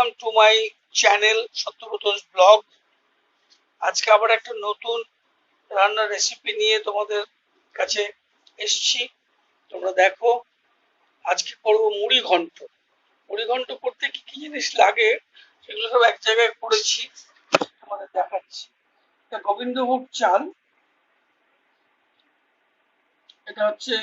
Welcome to my channel Satyabrata's blog. আজকে আবার একটা নতুন রান্নার রেসিপি নিয়ে তোমাদের কাছে এসেছি। তোমরা দেখো, আজকে করব মুড়ি ঘন্ট। মুড়ি ঘন্ট করতে কি কি জিনিস লাগে সেগুলো সব এক জায়গায় করেছি, তোমাদের দেখাচ্ছি। এটা গোবিন্দভোগ চাল, এটা হচ্ছে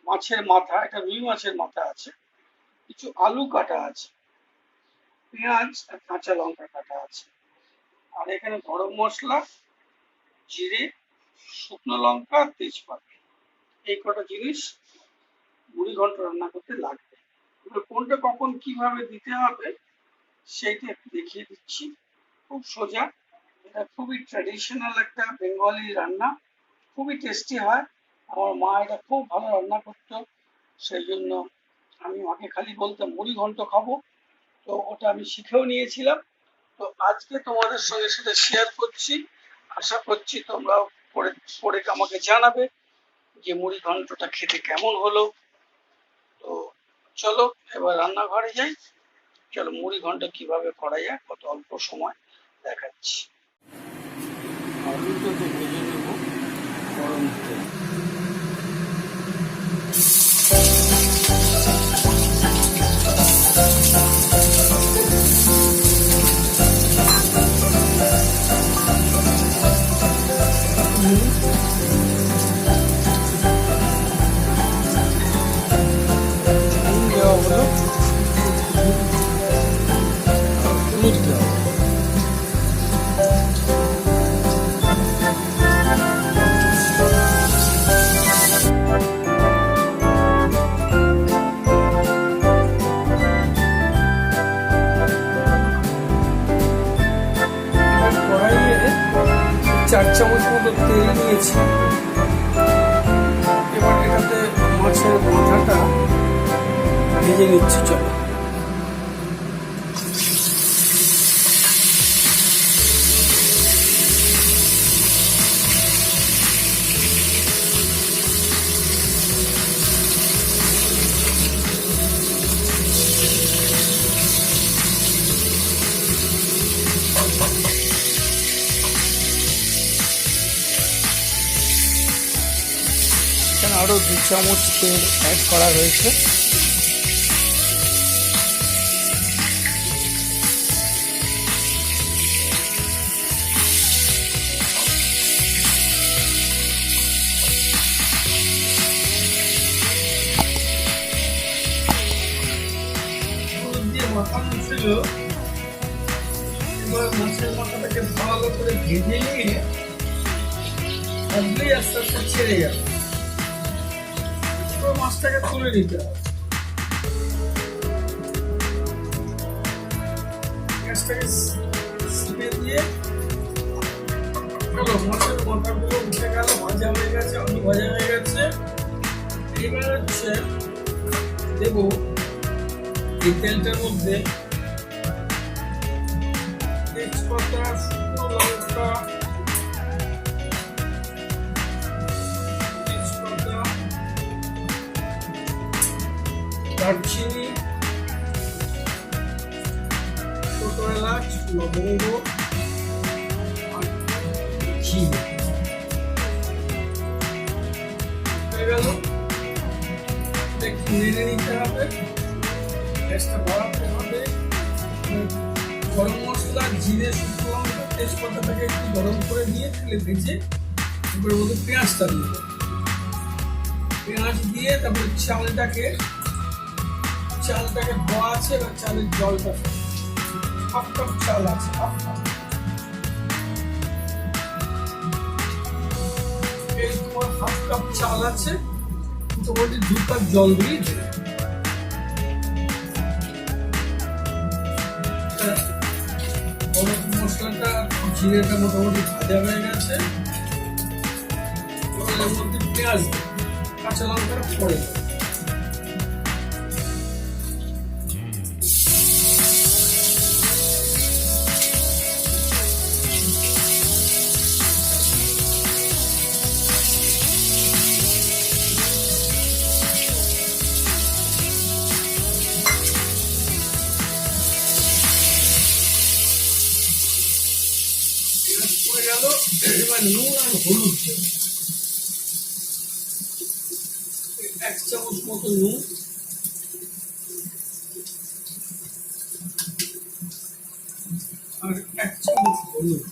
মাছের মাথা, এটা রুই মাছের মাথা আছে, কিছু আলু কাটা আছে, পেঁয়াজ আর কাঁচা লঙ্কা কাটা আছে, আর এখানে গরম মশলা, জিরে, শুকনো লঙ্কা, তেজপাতা, এই কটা জিনিস মুড়ি ঘন্ট রান্না করতে লাগবে। এবার কোনটা কখন কিভাবে দিতে হবে সেইটা একটু দেখিয়ে দিচ্ছি। খুব সোজা, এটা খুবই ট্র্যাডিশনাল একটা বেঙ্গলি রান্না, খুবই টেস্টি হয়। আমার মা এটা খুব ভালো রান্না করতো, সেই জন্য আমি মাকে খালি বলতাম মুড়ি ঘন্ট খাবো, তো ওটা আমি শিখেও নিয়েছিলাম। তো আজকে তোমাদের সঙ্গে সেটা শেয়ার করছি। আশা করছি তোমরাও পরে আমাকে জানাবে যে মুড়ি ঘন্টটা খেতে কেমন হলো। তো চলো এবার রান্নাঘরে যাই। চলো মুড়ি ঘন্ট কিভাবে করা যায় কত অল্প সময় দেখাচ্ছি। আলুটা তো ভেজে নেব গরম তেল। চার চামচ মতো তেল নিয়েছি। এবার এটাতে মাছের মাথাটা ভেজে নিচ্ছি। চলো আরো 2 চামচ তেল অ্যাড করা হয়েছে। মাখানো ছিল, এবার মাছের মাথাটাকে ভালো করে ভেজে নিয়ে ভাজলেই আস্তে আস্তে ছেড়ে যাবে। মাছটাকে তুলে নিতে হবে, গ্যাসটাকে সিমে দিয়ে। চলো মাছের মাথাগুলো উঠে গেল, ভাজা হয়ে গেছে, আলু ভাজা হয়ে গেছে। এবার হচ্ছে দেব এই তেলটার মধ্যে তেজপাতা, শুকনো লঙ্কা, দারচিনি, ছোট এলাচ, লবঙ্গ আর ঘি হয়ে গেল। একটু নেড়ে নিতে হবে, গ্যাসটা বাড়াতে হবে। গরম মশলা, জিরে, শুকনো লঙ্কা, তেজপাতাটাকে একটু গরম করে দিয়ে তেলে ভেজে এবার মধ্যে পেঁয়াজটা দিয়ে, পেঁয়াজ দিয়ে তারপরে চালটাকে ধোয়া আছে। এবার চালের জলটা, হাফ কাপ চাল আছে, হাফ কাপ। এই তোমার হাফ কাপ চাল আছে, মোটামুটি 2 কাপ জল দিয়ে দেবে। গরম মশলাটা, জিরেটা মোটামুটি ভাজা হয়ে গেছে। এর মধ্যে পেঁয়াজ, কাঁচা লঙ্কাটা পড়ে যাবে। গেল। এবার নুন আর হলুদ দেব, 1 চামচ মতো নুন, আর 1 চামচ হলুদ।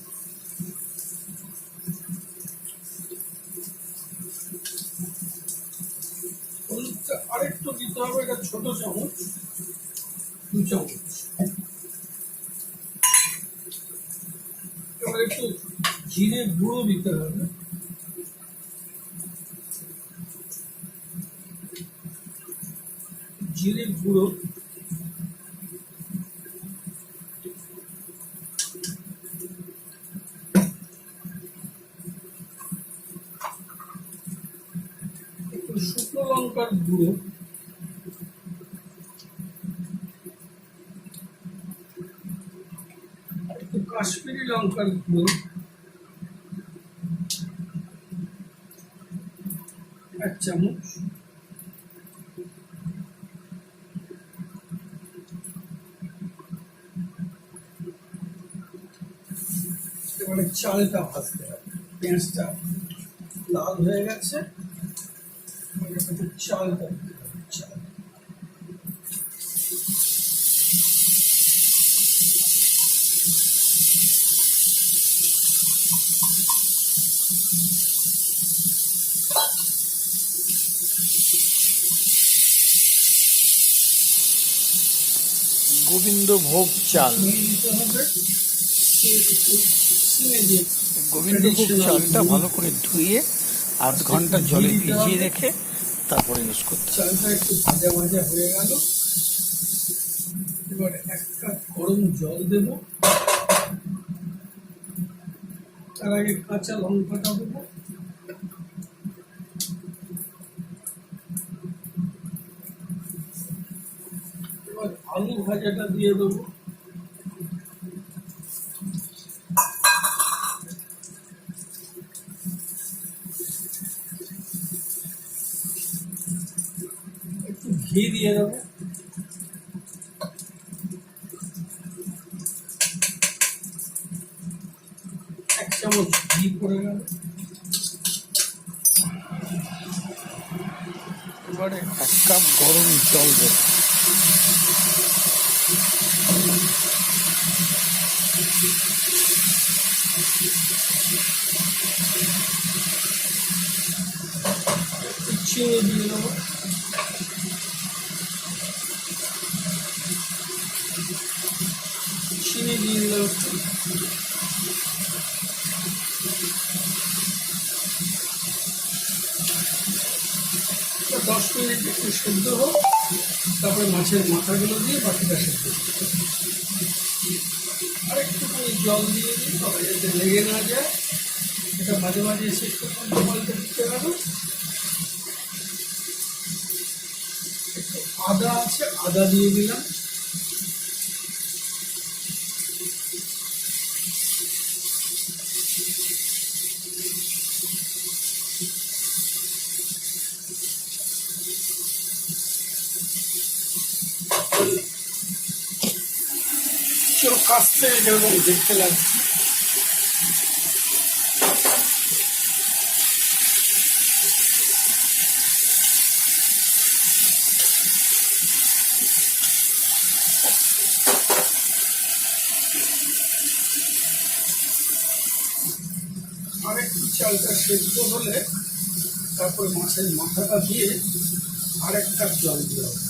হলুদটা আরেকটু দিতে হবে, এটা ছোট চামচ, 2 চামচ। এবার একটু জিরে গুঁড়ো দিতে হবে, জিরে গুঁড়ো, একটু শুকনো লঙ্কার গুঁড়ো, একটু কাশ্মীরি লঙ্কার গুঁড়ো, 1 চামচ, এবারে চালটা ভাজতে হবে। পেঁয়াজটা লাল হয়ে গেছে, চালটা দিতে হবে। চাল গোবিন্দভোগ চাল। দিতে হবে, চিনি দিয়ে গোবিন্দভোগ চালটা ভালো করে ধুয়ে আধ ঘন্টা জলে ভিজিয়ে রেখে তারপরে ইউজ করতে হবে। চালটা একটু ভাজা ভাজা হয়ে গেল। এবারে 1 কাপ গরম জল দেব, তার আগে কাঁচা লঙ্কাটা দেবো, এবার আলু ভাজাটা দিয়ে দেবো, একটু ঘি দিয়ে দেবো, এক চামচ ঘি পড়ে গেল। এবারে 1 কাপ গরম জল দেব। চিনি দিয়ে দেবো, চিনি দিয়ে দিলাম, 10 মিনিট একটু সেদ্ধ হোক, তারপরে মাছের মাথাগুলো দিয়ে বাকিটা সেদ্ধ করতে হবে। আর একটুখানি জল দিয়ে দিই, তবে যাতে লেগে না যায়। এটা মাঝে মাঝে শেষ পর্যন্ত পাল্টে দিতে হবে। একটু আদা আছে, আদা দিয়ে দিলাম, চলো কাছ থেকে যেরকম দেখতে লাগছে। আরেকটু চালটা সেদ্ধ হলে তারপরে মাছের মাথাটা দিয়ে আরেক কাপ জল দিয়ে হবে।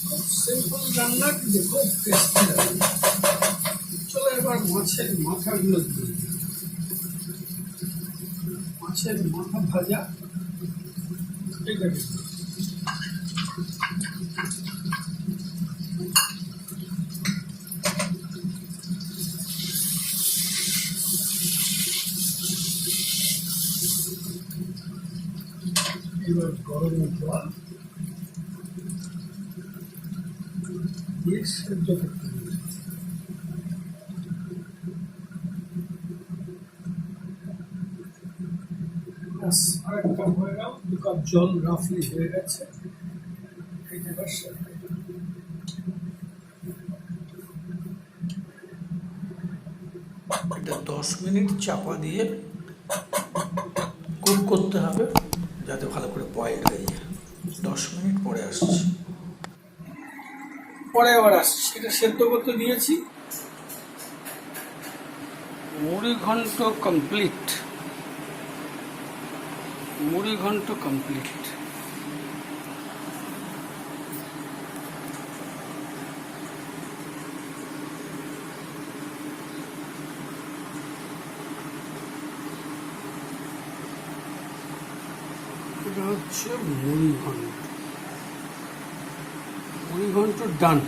খুব সিম্পল রান্না, কিন্তু খুব টেস্টি রান্না। চলো এবার মাছের মাথাগুলো দিয়ে দিই। মাছের মাথা ভাজা, ঠিক আছে। এবার গরম জল দিয়ে সেদ্ধ করতে হবে। ব্যাস আর এক কাপ হয়ে গেল, 2 কাপ জল রাফলি হয়ে গেছে। এটা এবার এটা 10 মিনিট চাপা দিয়ে কুক করতে হবে যাতে ভালো করে বয়েল হয়ে যায়। 10 মিনিট পরে আসছি। পরে আবার আসছি, সেটা সেদ্ধ করতে দিয়েছি। মুড়ি ঘন্ট কমপ্লিট। মুড়ি ঘন্ট কমপ্লিট। এটা হচ্ছে মুড়ি ঘন্ট। মুড়ি ঘন্ট ডান।